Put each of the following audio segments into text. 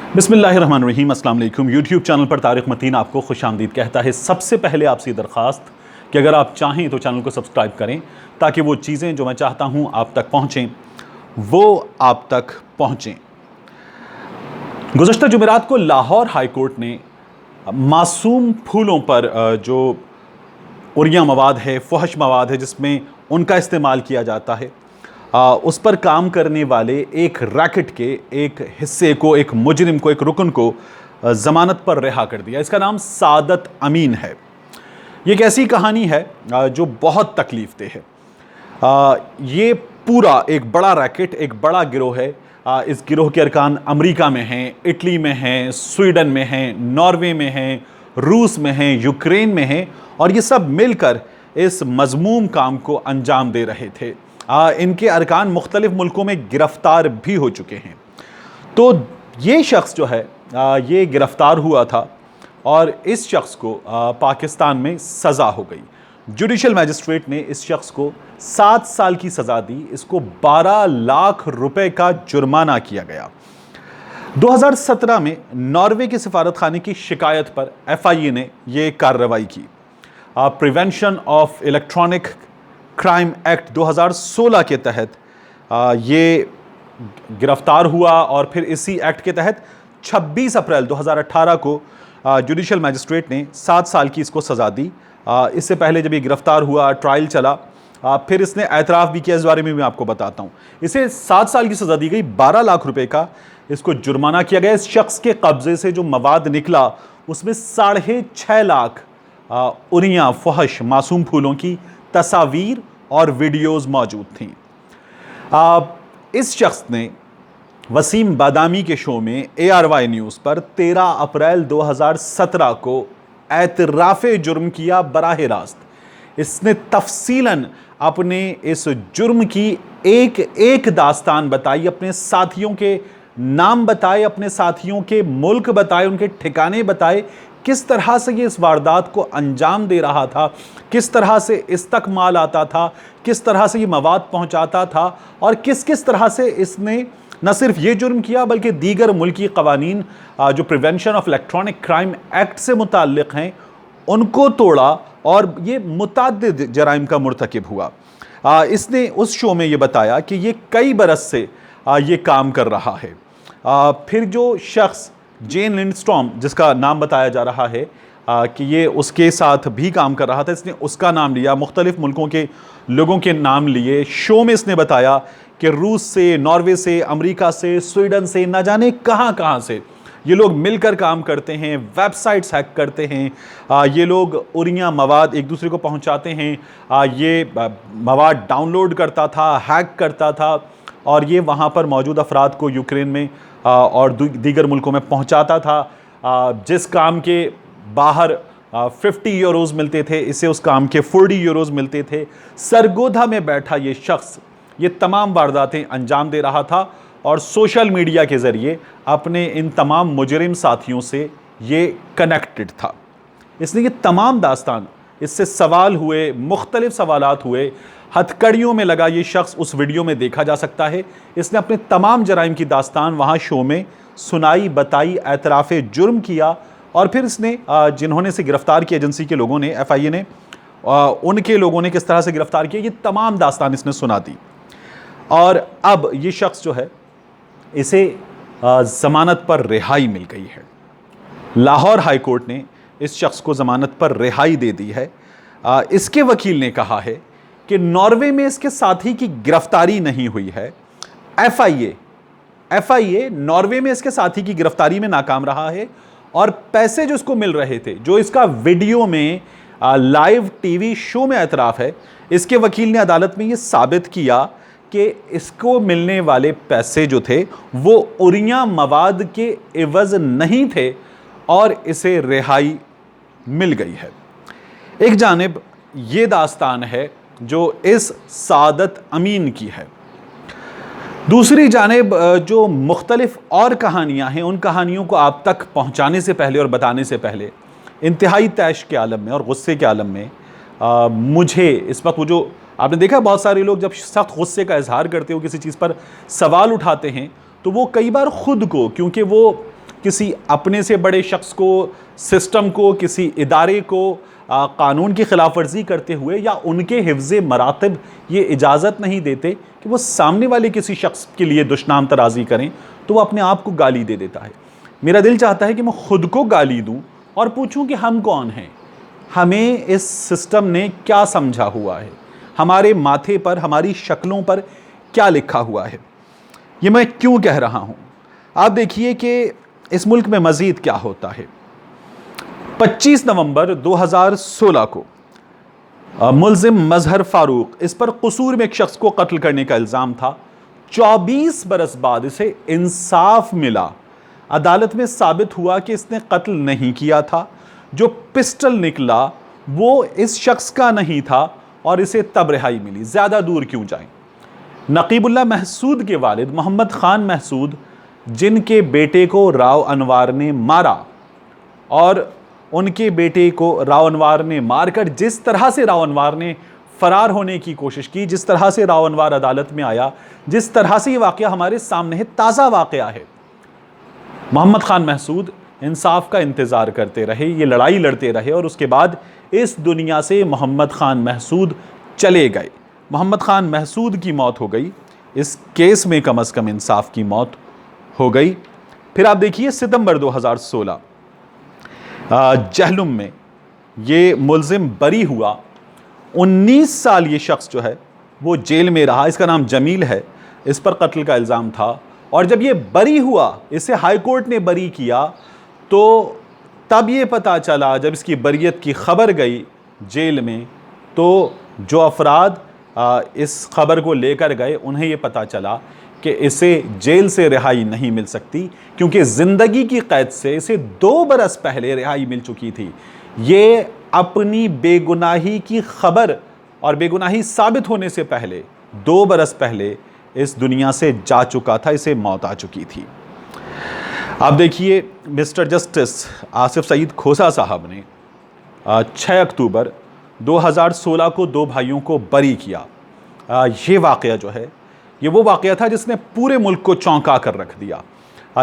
बिस्मिल्लाहिर्रहमानिर्रहीम, अस्सलाम वालेकुम। यूट्यूब चैनल पर तारिक मतीन आपको खुशामदीद कहता है। सबसे पहले आपसे दरख्वास्त कि अगर आप चाहें तो चैनल को सब्सक्राइब करें ताकि वो चीज़ें जो मैं चाहता हूँ आप तक पहुँचें वो आप तक पहुँचें। गुज़श्ता जुमेरात को लाहौर हाई कोर्ट ने मासूम फूलों पर जो उरिया मवाद है, फहश मवाद है जिसमें उनका इस्तेमाल किया जाता है, उस पर काम करने वाले एक रैकेट के एक हिस्से को, एक मुजरिम को, एक रुकन को ज़मानत पर रिहा कर दिया। इसका नाम सादत अमीन है। ये एक ऐसी कहानी है जो बहुत तकलीफ दे है। ये पूरा एक बड़ा रैकेट, एक बड़ा गिरोह है। इस गिरोह के अरकान अमेरिका में हैं, इटली में हैं, स्वीडन में हैं, नॉर्वे में हैं, रूस में हैं, यूक्रेन में हैं, और ये सब मिलकर इस मज़मूम काम को अंजाम दे रहे थे। इनके अरकान मुख्तलिफ मुल्कों में गिरफ्तार भी हो चुके हैं। तो ये शख्स जो है ये गिरफ्तार हुआ था और इस शख्स को पाकिस्तान में सज़ा हो गई। जुडिशल मैजिस्ट्रेट ने इस शख्स को 7 साल की सज़ा दी। इसको 12 लाख रुपए का जुर्माना किया गया। 2017 में नॉर्वे के सिफारत खाने की शिकायत पर FIA ने यह कार्रवाई की। Prevention of electronic crime act 2016 के तहत ये गिरफ्तार हुआ और फिर इसी एक्ट के तहत 26 अप्रैल 2018 को जुडिशल मैजिस्ट्रेट ने 7 साल की इसको सज़ा दी। इससे पहले जब ये गिरफ्तार हुआ, ट्रायल चला, फिर इसने एतराफ़ भी किया। इस बारे में मैं आपको बताता हूँ। इसे 7 साल की सज़ा दी गई, 12 लाख रुपए का इसको जुर्माना किया गया। इस शख्स के कब्ज़े से जो मवाद निकला उसमें 6.5 लाख उरिया फहश मासूम फूलों की तस्वीर और वीडियोज़ मौजूद थीं। इस शख्स ने वसीम बादामी के शो में ARY न्यूज़ पर 13 अप्रैल 2017 को एतराफ़े जुर्म किया बराह रास्त। इसने तफसीलन अपने इस जुर्म की एक एक दास्तान बताई, अपने साथियों के नाम बताए, अपने साथियों के मुल्क बताए, उनके ठिकाने बताए, किस तरह से ये इस वारदात को अंजाम दे रहा था, किस तरह से इस तक माल आता था, किस तरह से ये मवाद पहुंचाता था, और किस किस तरह से इसने न सिर्फ ये जुर्म किया बल्कि दीगर मुल्की कवानीन जो prevention of electronic crime act से मुताल्लिक़ हैं उनको तोड़ा और ये मुतअद्दिद जराइम का मुर्तकिब हुआ। इसने उस शो में ये बताया कि ये कई बरस से ये काम कर रहा है। फिर जो शख्स जेन लिंडस्ट्रॉम, जिसका नाम बताया जा रहा है कि ये उसके साथ भी काम कर रहा था, इसने उसका नाम लिया, मुख्तलिफ मुल्कों के लोगों के नाम लिए। शो में इसने बताया कि रूस से, नॉर्वे से, अमेरिका से, स्वीडन से, ना जाने कहाँ कहाँ से ये लोग मिलकर काम करते हैं, वेबसाइट्स हैक करते हैं, ये लोग उरिया मवाद एक दूसरे को पहुँचाते हैं। ये मवाद डाउनलोड करता था, हैक करता था और ये वहाँ पर मौजूद अफराद को यूक्रेन में और दीगर मुल्कों में पहुँचाता था। जिस काम के बाहर 50 यूरोज़ मिलते थे, इसे उस काम के 40 यूरोज़ मिलते थे। सरगोधा में बैठा ये शख्स ये तमाम वारदातें अंजाम दे रहा था और सोशल मीडिया के ज़रिए अपने इन तमाम मुजरिम साथियों से ये कनेक्टेड था। इसलिए ये तमाम दास्तान, इससे सवाल हुए, मुख्तलिफ सवालात हुए, हथकड़ियों में लगा ये शख्स उस वीडियो में देखा जा सकता है। इसने अपने तमाम जराइम की दास्तान वहाँ शो में सुनाई, बताई, एतराफ़े जुर्म किया और फिर इसने जिन्होंने इसे गिरफ़्तार की, एजेंसी के लोगों ने, FIA ने, उनके लोगों ने किस तरह से गिरफ़्तार किया, ये तमाम दास्तान इसने सुना दी। और अब ये शख्स जो है इसे ज़मानत पर रिहाई मिल गई है। लाहौर हाई कोर्ट ने इस शख्स को ज़मानत पर रिहाई दे दी है। इसके वकील ने कहा है कि नॉर्वे में इसके साथी की गिरफ्तारी नहीं हुई है। FIA नॉर्वे में इसके साथी की गिरफ्तारी में नाकाम रहा है और पैसे जो इसको मिल रहे थे, जो इसका वीडियो में लाइव TV शो में एतराफ़ है, इसके वकील ने अदालत में ये साबित किया कि इसको मिलने वाले पैसे जो थे वो उरिया मवाद के एवज़ नहीं थे और इसे रिहाई मिल गई है। एक जानिब ये दास्तान है जो इस सादत अमीन की है, दूसरी जानिब जो मुख्तलिफ और कहानियाँ हैं, उन कहानियों को आप तक पहुँचाने से पहले और बताने से पहले इंतहाई तैश के आलम में और गुस्से के आलम में मुझे इस वक्त, वो जो आपने देखा बहुत सारे लोग जब सख्त गुस्से का इजहार करते हो, किसी चीज़ पर सवाल उठाते हैं, तो वो कई बार ख़ुद को, क्योंकि वो किसी अपने से बड़े शख्स को, सिस्टम को, किसी इदारे को कानून की खिलाफ वर्जी करते हुए या उनके हिफ्ज़े मरातब ये इजाज़त नहीं देते कि वो सामने वाले किसी शख्स के लिए दुश्मन तराजी करें, तो वो अपने आप को गाली दे देता है। मेरा दिल चाहता है कि मैं खुद को गाली दूं और पूछूं कि हम कौन हैं, हमें इस सिस्टम ने क्या समझा हुआ है, हमारे माथे पर, हमारी शक्लों पर क्या लिखा हुआ है। ये मैं क्यों कह रहा हूं? आप देखिए कि इस मुल्क में मज़ीद क्या होता है। 25 नवंबर 2016 को मुल्जिम मजहर फारूक, इस पर कसूर में एक शख्स को कत्ल करने का इल्ज़ाम था। 24 बरस बाद इसे इंसाफ मिला। अदालत में साबित हुआ कि इसने कत्ल नहीं किया था। जो पिस्टल निकला वो इस शख्स का नहीं था और इसे तब रिहाई मिली। ज़्यादा दूर क्यों जाएं? नकीबुल्लाह महसूद के वालिद मोहम्मद खान महसूद, जिनके बेटे को राव अनवार ने मारा और उनके बेटे को राव अनवार ने मारकर जिस तरह से राव अनवार ने फरार होने की कोशिश की, जिस तरह से राव अनवार अदालत में आया, जिस तरह से ये वाक़या हमारे सामने है, ताज़ा वाक़या है। मोहम्मद खान महसूद इंसाफ का इंतज़ार करते रहे, ये लड़ाई लड़ते रहे और उसके बाद इस दुनिया से मोहम्मद खान महसूद चले गए। मोहम्मद खान महसूद की मौत हो गई, इस केस में कम अज़ कम इंसाफ की मौत हो गई। फिर आप देखिए सितंबर 2016 जहलुम में ये मुल्जिम बरी हुआ। 19 साल ये शख्स जो है वो जेल में रहा। इसका नाम जमील है। इस पर कत्ल का इल्ज़ाम था और जब ये बरी हुआ, इसे हाई कोर्ट ने बरी किया, तो तब ये पता चला, जब इसकी बरियत की खबर गई जेल में, तो जो अफराद इस खबर को लेकर गए उन्हें ये पता चला कि इसे जेल से रिहाई नहीं मिल सकती, क्योंकि ज़िंदगी की कैद से इसे 2 बरस पहले रिहाई मिल चुकी थी। ये अपनी बेगुनाही की खबर और बेगुनाही साबित होने से पहले 2 बरस पहले इस दुनिया से जा चुका था, इसे मौत आ चुकी थी। आप देखिए मिस्टर जस्टिस आसिफ सईद खोसा साहब ने 6 अक्टूबर 2016 को 2 भाइयों को बरी किया। ये वाक़या जो है, ये वो वाक़या था जिसने पूरे मुल्क को चौंका कर रख दिया।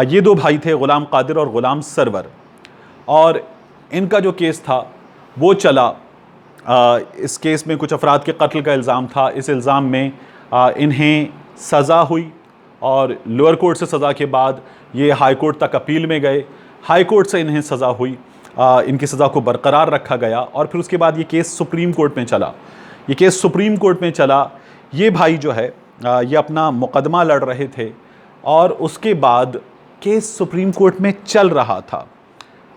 ये 2 भाई थे, ग़ुलाम कादिर और ग़ुलाम सरवर, और इनका जो केस था वो चला। इस केस में कुछ अफराद के कत्ल का इल्ज़ाम था। इस इल्ज़ाम में इन्हें सज़ा हुई और लोअर कोर्ट से सज़ा के बाद ये हाई कोर्ट तक अपील में गए। हाई कोर्ट से इन्हें सज़ा हुई, इनकी सज़ा को बरकरार रखा गया और फिर उसके बाद ये केस सुप्रीम कोर्ट में चला। ये केस सुप्रीम कोर्ट में चला। ये भाई जो है ये अपना मुकदमा लड़ रहे थे और उसके बाद केस सुप्रीम कोर्ट में चल रहा था।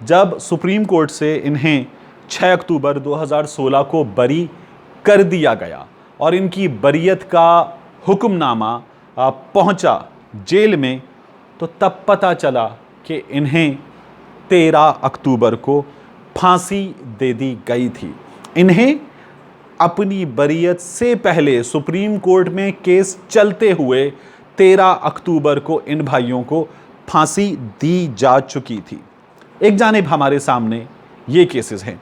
जब सुप्रीम कोर्ट से इन्हें 6 अक्टूबर 2016 को बरी कर दिया गया और इनकी बरियत का हुक्मनामा पहुंचा जेल में, तो तब पता चला कि इन्हें 13 अक्टूबर को फांसी दे दी गई थी। इन्हें अपनी बरियत से पहले सुप्रीम कोर्ट में केस चलते हुए 13 अक्टूबर को इन भाइयों को फांसी दी जा चुकी थी। एक जानिब हमारे सामने ये केसेस हैं,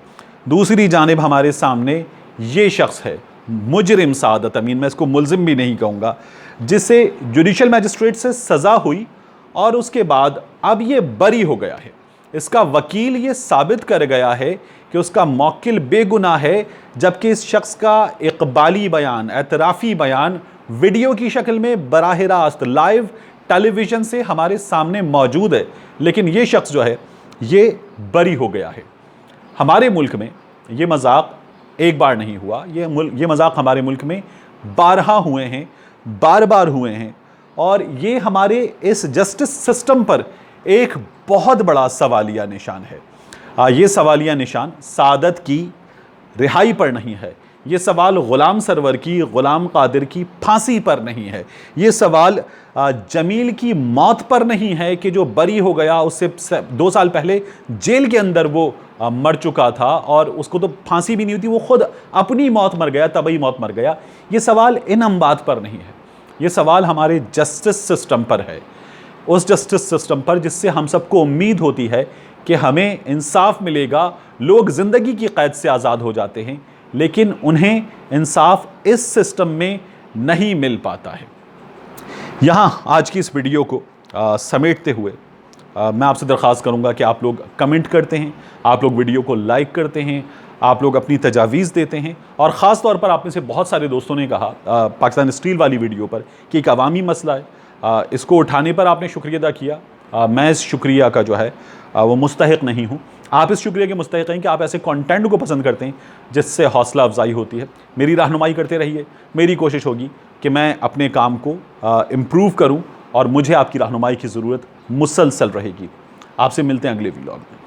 दूसरी जानिब हमारे सामने ये शख्स है मुजरिम सादत अमीन, मैं इसको मुल्जिम भी नहीं कहूँगा, जिसे जुडिशल मैजिस्ट्रेट से सज़ा हुई और उसके बाद अब ये बरी हो गया है। इसका वकील ये साबित कर गया है कि उसका मौकिल बेगुनाह है, जबकि इस शख्स का इकबाली बयान, एतराफ़ी बयान वीडियो की शक्ल में बराह रास्त लाइव टेलीविज़न से हमारे सामने मौजूद है। लेकिन ये शख्स जो है ये बरी हो गया है। हमारे मुल्क में ये मजाक एक बार नहीं हुआ, ये मजाक हमारे मुल्क में 12 हुए हैं, बार बार हुए हैं, और ये हमारे इस जस्टिस सिस्टम पर एक बहुत बड़ा सवालिया निशान है। ये सवालिया निशान सादत की रिहाई पर नहीं है, ये सवाल ग़ुलाम सरवर की, ग़ुलाम कादिर की फांसी पर नहीं है, ये सवाल जमील की मौत पर नहीं है कि जो बरी हो गया, उससे 2 साल पहले जेल के अंदर वो मर चुका था और उसको तो फांसी भी नहीं हुई थी, वो खुद अपनी मौत मर गया, तबई मौत मर गया। ये सवाल इन अमवात पर नहीं है, ये सवाल हमारे जस्टिस सिस्टम पर है, उस जस्टिस सिस्टम पर जिससे हम सबको उम्मीद होती है कि हमें इंसाफ मिलेगा। लोग ज़िंदगी की क़ैद से आज़ाद हो जाते हैं, लेकिन उन्हें इंसाफ इस सिस्टम में नहीं मिल पाता है। यहाँ आज की इस वीडियो को समेटते हुए मैं आपसे दरख्वास्त करूँगा कि आप लोग कमेंट करते हैं, आप लोग वीडियो को लाइक करते हैं, आप लोग अपनी तजावीज़ देते हैं। और ख़ास तौर पर आप में से बहुत सारे दोस्तों ने कहा पाकिस्तान स्टील वाली वीडियो पर कि एक अवामी मसला है, इसको उठाने पर आपने शुक्रिया अदा किया। मैं इस शुक्रिया का जो है वो मुस्तहिक नहीं हूँ। आप इस शुक्रिया के मुस्तहिक हैं कि आप ऐसे कंटेंट को पसंद करते हैं जिससे हौसला अफजाई होती है। मेरी रहनुमाई करते रहिए। मेरी कोशिश होगी कि मैं अपने काम को इम्प्रूव करूँ और मुझे आपकी रहनुमाई की ज़रूरत मुसलसल रहेगी। आपसे मिलते हैं अगले व्लॉग में।